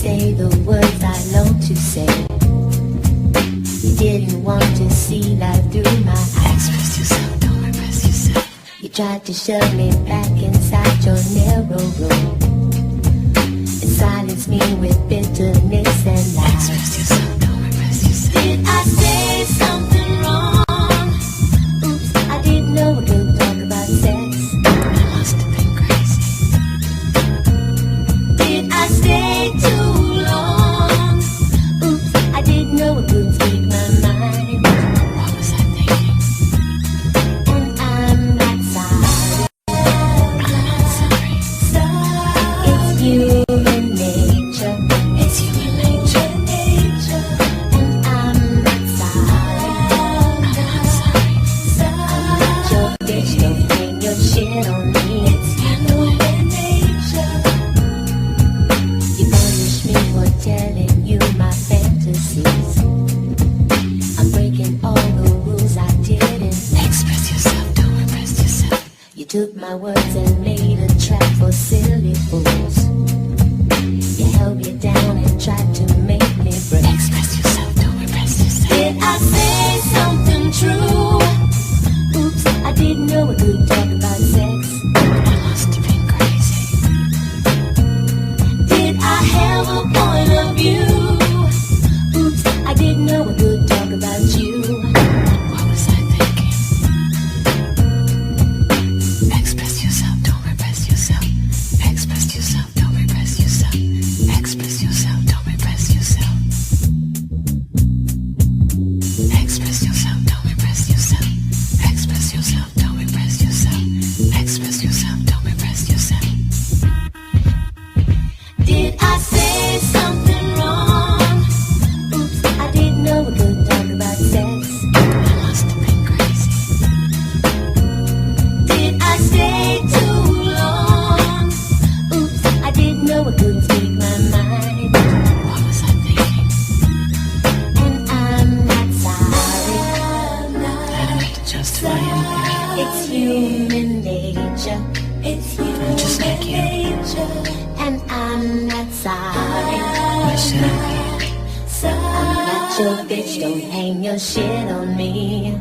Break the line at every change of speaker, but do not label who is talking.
say the words I long to say. You didn't want to see life through my eyes.
Express yourself, don't repress yourself.
You tried to shove me back inside your narrow room and silence me with bitterness and lies.
Express yourself, don't repress yourself.
Did I say something wrong? Oops, I didn't know we could talk about sex.
I must have been crazy.
Did I stay too long? Oops, I didn't know I couldn't speak my mind.
What was I thinking?
And I'm not sorry.
I'm not sorry.
It's human nature.
It's human nature.
And I'm not sorry.
I'm not sorry.
Your bitch, don't hang your shit on me. It's human nature. You punish me for telling you my fantasies. I'm breaking all the rules I didn't.
Express yourself, don't repress yourself.
You took my words and made a trap for silly fools. You held me down and tried to make me break.
Express yourself, don't repress yourself.
Did I say something true? Oops, I didn't know we could talk about sex.
I must have been crazy.
Did I have a point of view? Oops, I didn't know we could talk about you.
What was I thinking? Express yourself, don't repress yourself. Express yourself, don't repress yourself. Express yourself, don't repress yourself. Express yourself, don't repress yourself. Express yourself, don't repress yourself. Express yourself, don't repress yourself.
Did I say something wrong? Oops, I didn't know we could talk about sex.
I must have been crazy.
Did I stay too long? Oops, I didn't know I couldn't speak my mind.
What was I thinking?
And I'm not sorry.
I don't have to justify anything.
It's human nature. It's human
I'm just like you.
nature. And I'm not sorry.
Why should I be?
I'm not your bitch, don't hang your shit on me.